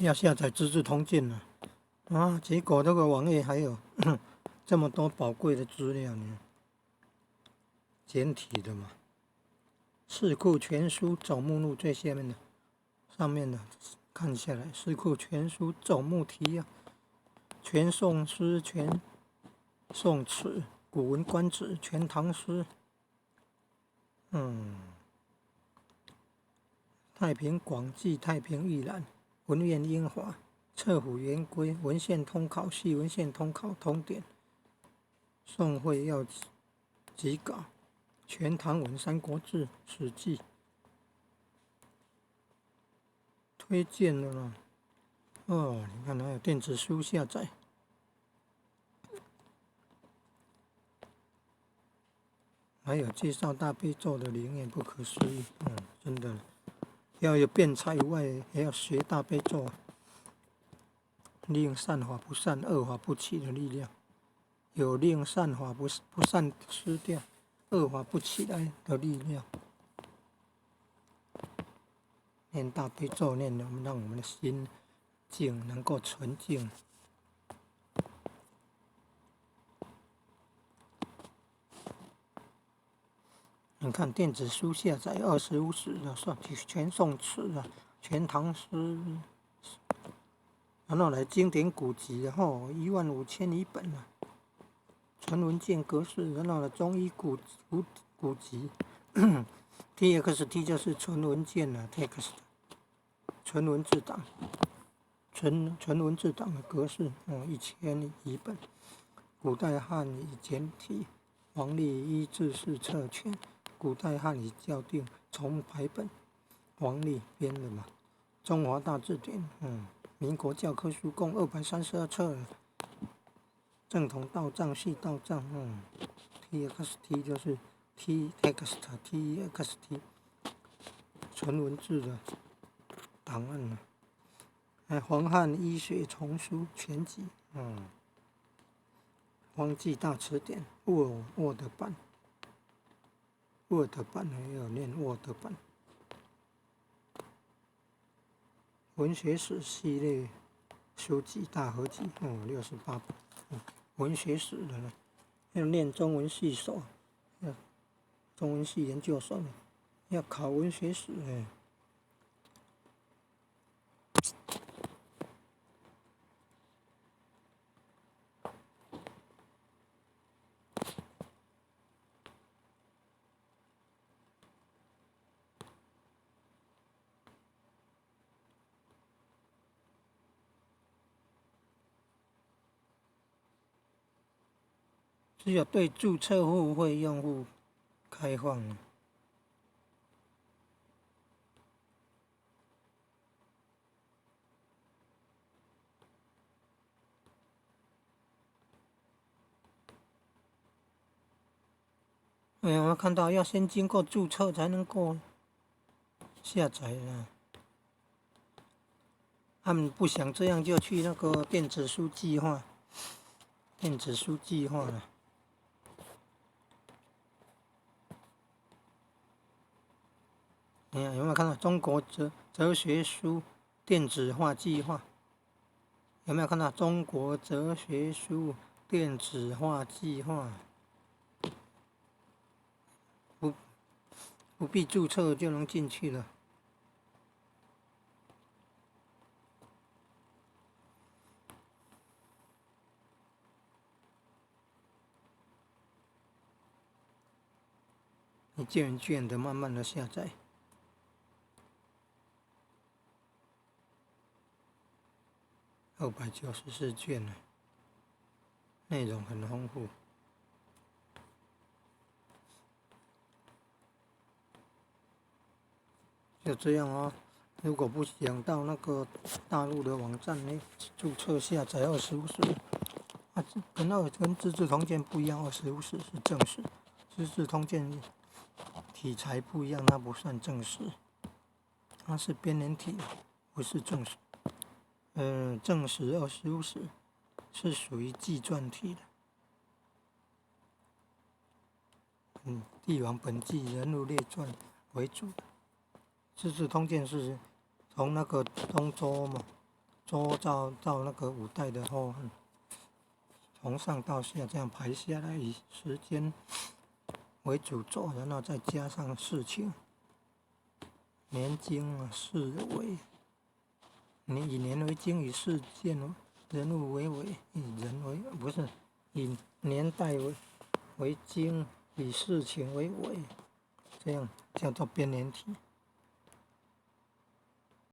要下载《资治通鉴》了啊！结果这个网页还有这么多宝贵的资料呢，简体的嘛，《四库全书》总目录最下面的上面的看下来，《四库全书》总目题啊，全宋诗、全宋词、古文观止、全唐诗，太平广记、太平御览、文苑英华、册府元规、文献通考、系文献通考通典、宋会要集稿、全唐文、三国志、史记，推荐了啦。哦，你看还有电子书下载，还有介绍大悲咒的灵验不可思议，真的要有辩才以外，还要学大悲咒，令善法不散，恶法不起的力量，有令善法不散失掉，恶法不起来的力量。念大悲咒，念让我们的心境能够纯净。你看电子书下载25史的，算全宋词啊，全唐诗，然后来经典古籍，然后15100本啊，纯文件格式，然后呢中医古籍，TXT 就是纯文件啊 ，text 纯文字档，纯文字档的格式，1001本，古代汉语简体，王立一字式册全，古代汉语校订重排本，王立编的嘛，中华大字典，民国教科书共232册，正统道藏系道藏，TXT 就是 TXT 纯文字的档案了。黄汉医学丛书全集，黄记大词典，Word 版还有念 Word 版，文学史系列书籍大合集，68本，文学史的呢，要念中文系所，中文系研究所要考文学史只有对注册付费用户开放。我们看到要先经过注册才能够下载的。他们不想这样，就去那个电子书计划了。有没有看到中国哲学书电子化计划？有没有看到中国哲学书电子化计划？不必注册就能进去了。一件一件的慢慢的下载。294卷呢，内容很丰富。就这样哦。如果不想到那个大陆的网站呢，注册下载25史。跟《资治通鉴》不一样，25史是正史，《资治通鉴》题材不一样，它不算正史，它是编年体，不是正史。正史25史是属于纪传体的，帝王本纪、人物列传为主的。《资治通鉴》是从那个东周嘛，周照那个五代的后汉，从上到下这样排下来，以时间为主轴，然后再加上事情、年经啊、事为，以年为经，以事件人物为尾，以人为不是以年代为经，以事情为尾，这样叫做编年体。